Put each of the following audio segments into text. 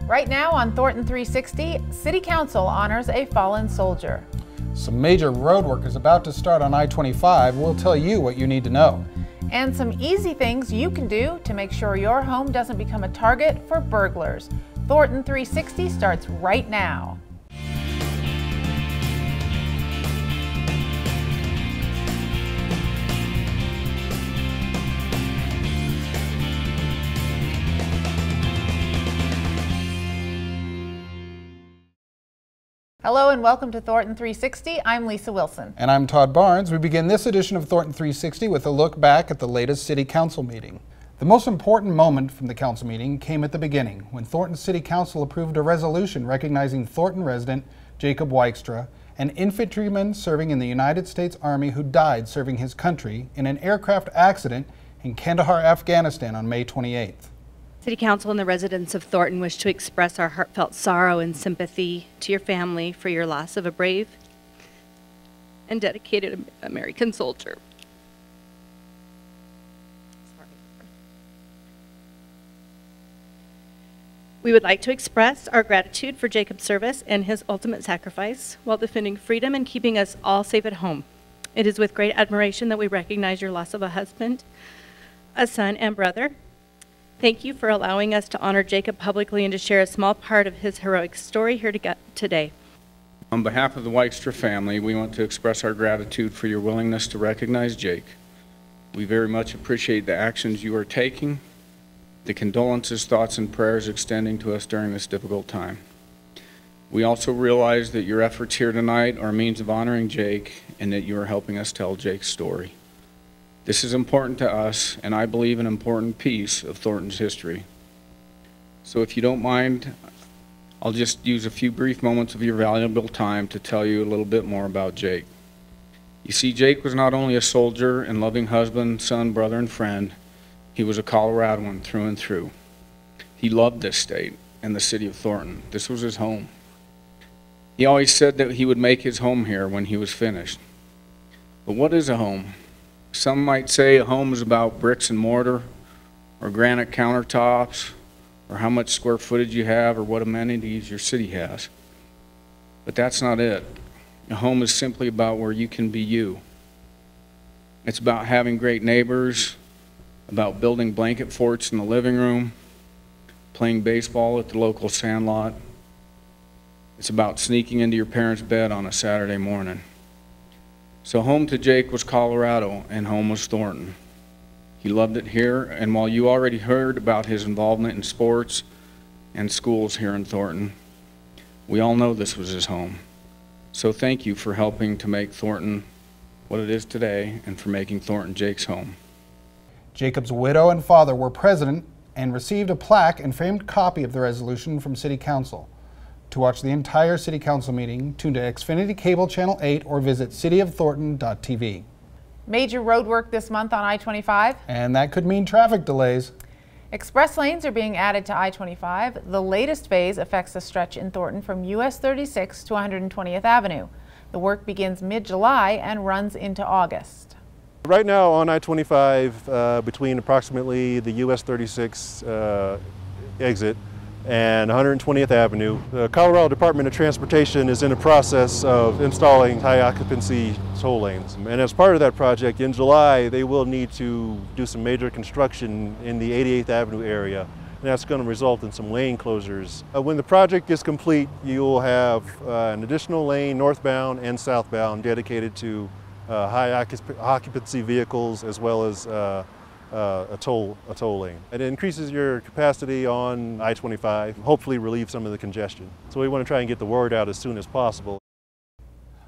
Right now on Thornton360, City Council honors a fallen soldier. Some major road work is about to start on I-25. We'll tell you what you need to know. And some easy things you can do to make sure your home doesn't become a target for burglars. Thornton360 starts right now. Hello and welcome to Thornton360. I'm Lisa Wilson. And I'm Todd Barnes. We begin this edition of Thornton360 with a look back at the latest City Council meeting. The most important moment from the council meeting came at the beginning, when Thornton City Council approved a resolution recognizing Thornton resident Jacob Wykstra, an infantryman serving in the United States Army who died serving his country in an aircraft accident in Kandahar, Afghanistan on May 28th. City Council and the residents of Thornton wish to express our heartfelt sorrow and sympathy to your family for your loss of a brave and dedicated American soldier. We would like to express our gratitude for Jacob's service and his ultimate sacrifice while defending freedom and keeping us all safe at home. It is with great admiration that we recognize your loss of a husband, a son, and brother. Thank you for allowing us to honor Jacob publicly and to share a small part of his heroic story here today. On behalf of the Wykstra family, we want to express our gratitude for your willingness to recognize Jake. We very much appreciate the actions you are taking, the condolences, thoughts, and prayers extending to us during this difficult time. We also realize that your efforts here tonight are a means of honoring Jake and that you are helping us tell Jake's story. This is important to us, and I believe an important piece of Thornton's history. So if you don't mind, I'll just use a few brief moments of your valuable time to tell you a little bit more about Jake. You see, Jake was not only a soldier and loving husband, son, brother, and friend, he was a Coloradoan through and through. He loved this state and the city of Thornton. This was his home. He always said that he would make his home here when he was finished. But what is a home? Some might say a home is about bricks and mortar, or granite countertops, or how much square footage you have, or what amenities your city has. But that's not it. A home is simply about where you can be you. It's about having great neighbors, about building blanket forts in the living room, playing baseball at the local sandlot. It's about sneaking into your parents' bed on a Saturday morning. So home to Jake was Colorado, and home was Thornton. He loved it here, and while you already heard about his involvement in sports and schools here in Thornton, we all know this was his home. So thank you for helping to make Thornton what it is today, and for making Thornton Jake's home. Jacob's widow and father were present and received a plaque and framed copy of the resolution from City Council. To watch the entire City Council meeting, tune to Xfinity Cable Channel 8 or visit cityofthornton.tv. Major road work this month on I-25. And that could mean traffic delays. Express lanes are being added to I-25. The latest phase affects the stretch in Thornton from US 36 to 120th Avenue. The work begins mid-July and runs into August. Right now on I-25, between approximately the US 36 exit and 120th Avenue, the Colorado Department of Transportation is in the process of installing high occupancy toll lanes. And as part of that project, in July, they will need to do some major construction in the 88th Avenue area. And that's going to result in some lane closures. When the project is complete, you'll have an additional lane northbound and southbound dedicated to high occupancy vehicles, as well as a toll lane. It increases your capacity on I-25, hopefully relieve some of the congestion. So we want to try and get the word out as soon as possible.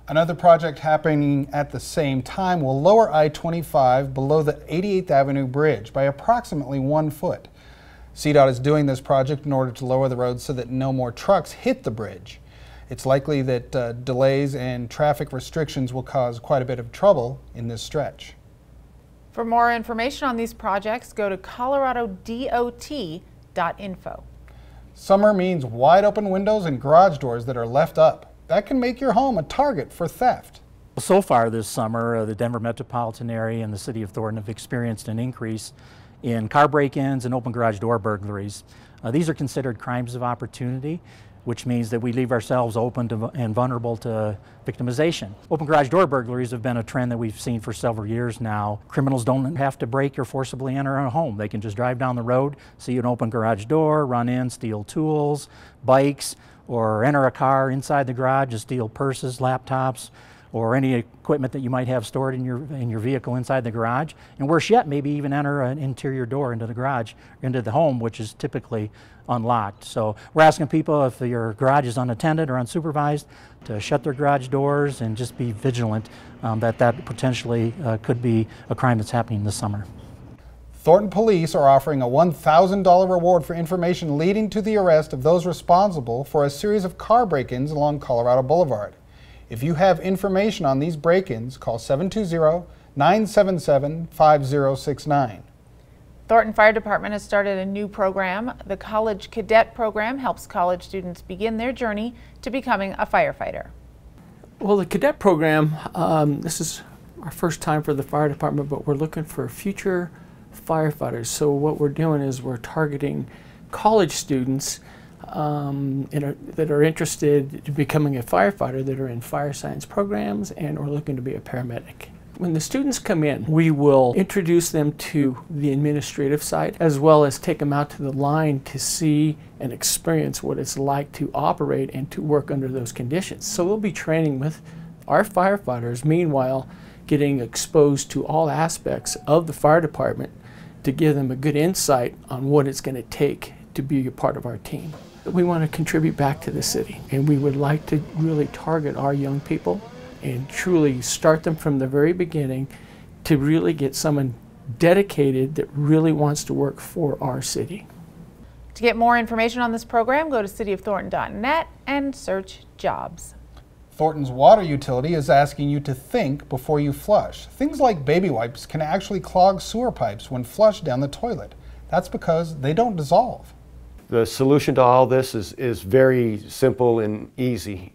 Another project happening at the same time will lower I-25 below the 88th Avenue Bridge by approximately 1 foot. CDOT is doing this project in order to lower the road so that no more trucks hit the bridge. It's likely that delays and traffic restrictions will cause quite a bit of trouble in this stretch. For more information on these projects, go to coloradodot.info. Summer means wide open windows and garage doors that are left up. That can make your home a target for theft. So far this summer, the Denver metropolitan area and the city of Thornton have experienced an increase in car break-ins and open garage door burglaries. These are considered crimes of opportunity, which means that we leave ourselves open to and vulnerable to victimization. Open garage door burglaries have been a trend that we've seen for several years now. Criminals don't have to break or forcibly enter a home. They can just drive down the road, see an open garage door, run in, steal tools, bikes, or enter a car inside the garage and steal purses, laptops, or any equipment that you might have stored in your vehicle inside the garage. And worse yet, maybe even enter an interior door into the garage, into the home, which is typically unlocked. So we're asking people, if your garage is unattended or unsupervised, to shut their garage doors and just be vigilant that potentially could be a crime that's happening this summer. Thornton Police are offering a $1,000 reward for information leading to the arrest of those responsible for a series of car break-ins along Colorado Boulevard. If you have information on these break-ins, call 720-977-5069. Thornton Fire Department has started a new program. The College Cadet Program helps college students begin their journey to becoming a firefighter. Well, the cadet program, this is our first time for the fire department, but we're looking for future firefighters. So what we're doing is we're targeting college students that are interested in becoming a firefighter, that are in fire science programs and or looking to be a paramedic. When the students come in, we will introduce them to the administrative side, as well as take them out to the line to see and experience what it's like to operate and to work under those conditions. So we'll be training with our firefighters, meanwhile getting exposed to all aspects of the fire department to give them a good insight on what it's going to take to be a part of our team. We want to contribute back to the city, and we would like to really target our young people and truly start them from the very beginning to really get someone dedicated that really wants to work for our city. To get more information on this program, go to cityofthornton.net and search jobs. Thornton's water utility is asking you to think before you flush. Things like baby wipes can actually clog sewer pipes when flushed down the toilet. That's because they don't dissolve. The solution to all this is very simple and easy.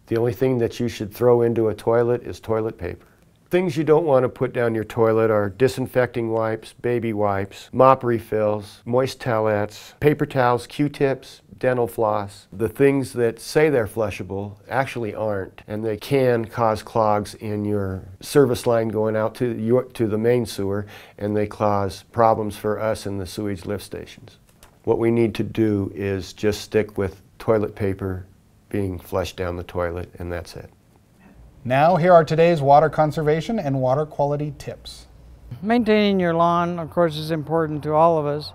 The only thing that you should throw into a toilet is toilet paper. Things you don't want to put down your toilet are disinfecting wipes, baby wipes, mop refills, moist towelettes, paper towels, Q-tips, dental floss. The things that say they're flushable actually aren't, and they can cause clogs in your service line going out to the main sewer, and they cause problems for us in the sewage lift stations. What we need to do is just stick with toilet paper being flushed down the toilet, and that's it. Now, here are today's water conservation and water quality tips. Maintaining your lawn, of course, is important to all of us,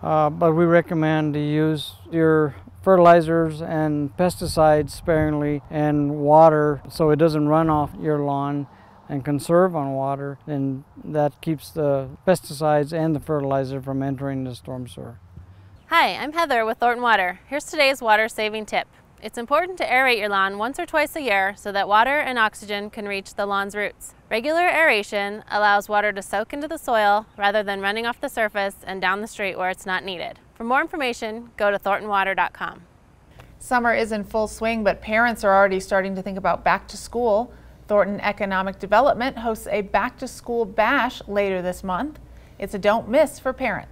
but we recommend to use your fertilizers and pesticides sparingly and water so it doesn't run off your lawn, and conserve on water, and that keeps the pesticides and the fertilizer from entering the storm sewer. Hi, I'm Heather with Thornton Water. Here's today's water saving tip. It's important to aerate your lawn once or twice a year so that water and oxygen can reach the lawn's roots. Regular aeration allows water to soak into the soil rather than running off the surface and down the street where it's not needed. For more information, go to thorntonwater.com. Summer is in full swing, but parents are already starting to think about back to school. Thornton Economic Development hosts a back to school bash later this month. It's a don't miss for parents.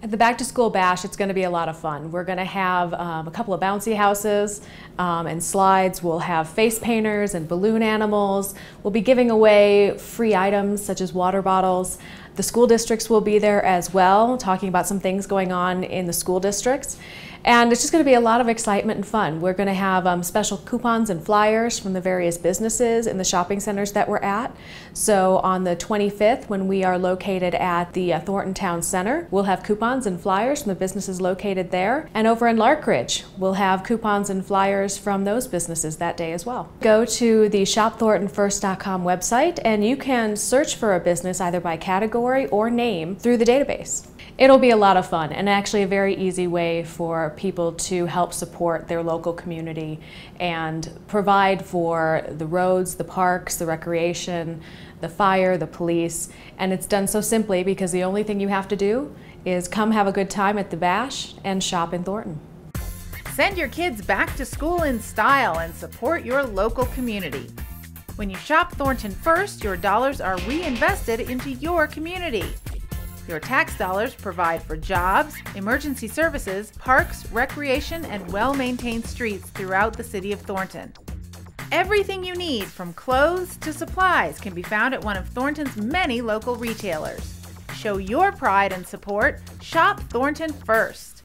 At the Back to School Bash, it's going to be a lot of fun. We're going to have a couple of bouncy houses and slides. We'll have face painters and balloon animals. We'll be giving away free items such as water bottles. The school districts will be there as well, talking about some things going on in the school districts. And it's just going to be a lot of excitement and fun. We're going to have special coupons and flyers from the various businesses in the shopping centers that we're at. So on the 25th, when we are located at the Thornton Town Center, we'll have coupons and flyers from the businesses located there. And over in Larkridge, we'll have coupons and flyers from those businesses that day as well. Go to the shopthorntonfirst.com website and you can search for a business either by category or name through the database. It'll be a lot of fun and actually a very easy way for people to help support their local community and provide for the roads, the parks, the recreation, the fire, the police. And it's done so simply because the only thing you have to do is come have a good time at the bash and shop in Thornton. Send your kids back to school in style and support your local community. When you shop Thornton First, your dollars are reinvested into your community. Your tax dollars provide for jobs, emergency services, parks, recreation, and well-maintained streets throughout the city of Thornton. Everything you need, from clothes to supplies, can be found at one of Thornton's many local retailers. Show your pride and support. Shop Thornton first.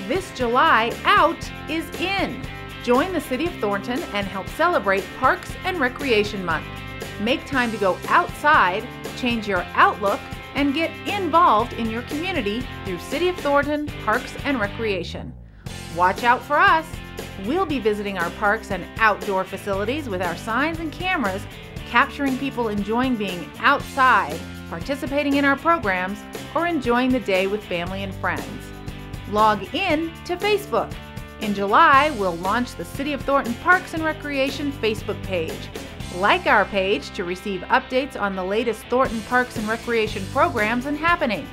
This July, out is in. Join the City of Thornton and help celebrate Parks and Recreation Month. Make time to go outside, change your outlook, and get involved in your community through City of Thornton Parks and Recreation. Watch out for us. We'll be visiting our parks and outdoor facilities with our signs and cameras, capturing people enjoying being outside, participating in our programs, or enjoying the day with family and friends. Log in to Facebook. In July, we'll launch the City of Thornton Parks and Recreation Facebook page. Like our page to receive updates on the latest Thornton Parks and Recreation programs and happenings.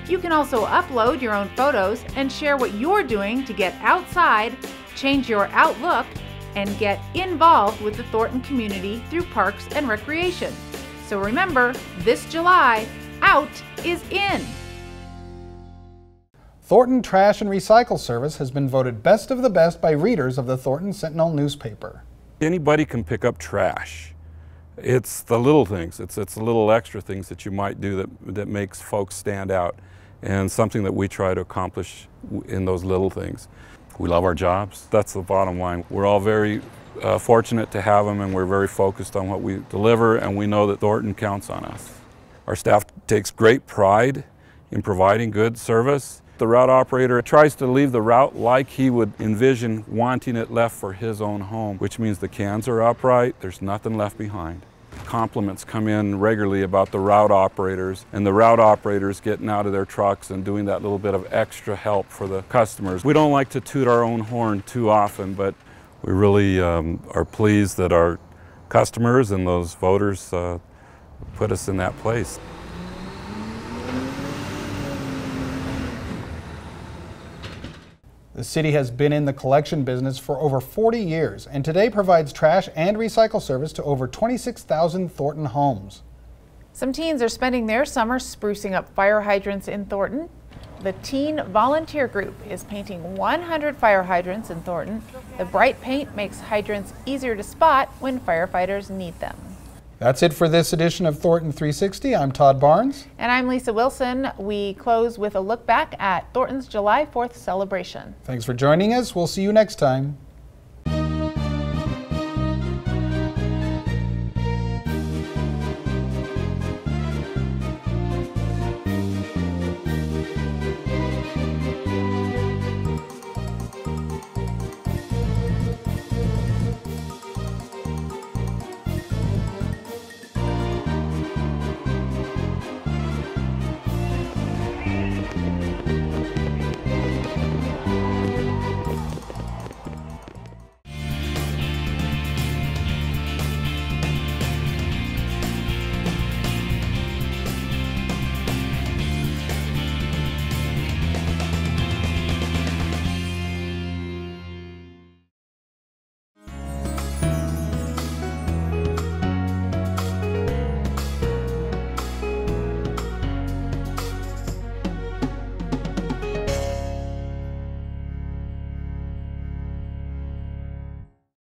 You can also upload your own photos and share what you're doing to get outside, change your outlook, and get involved with the Thornton community through Parks and Recreation. So remember, this July, out is in. Thornton Trash and Recycle Service has been voted best of the best by readers of the Thornton Sentinel newspaper. Anybody can pick up trash. It's the little things, it's the little extra things that you might do that makes folks stand out, and something that we try to accomplish in those little things. We love our jobs. That's the bottom line. We're all very fortunate to have them, and we're very focused on what we deliver, and we know that Thornton counts on us. Our staff takes great pride in providing good service. The route operator tries to leave the route like he would envision wanting it left for his own home, which means the cans are upright, there's nothing left behind. Compliments come in regularly about the route operators, and the route operators getting out of their trucks and doing that little bit of extra help for the customers. We don't like to toot our own horn too often, but we really are pleased that our customers and those voters put us in that place. The city has been in the collection business for over 40 years and today provides trash and recycle service to over 26,000 Thornton homes. Some teens are spending their summer sprucing up fire hydrants in Thornton. The Teen Volunteer Group is painting 100 fire hydrants in Thornton. The bright paint makes hydrants easier to spot when firefighters need them. That's it for this edition of Thornton 360. I'm Todd Barnes. And I'm Lisa Wilson. We close with a look back at Thornton's July 4th celebration. Thanks for joining us. We'll see you next time.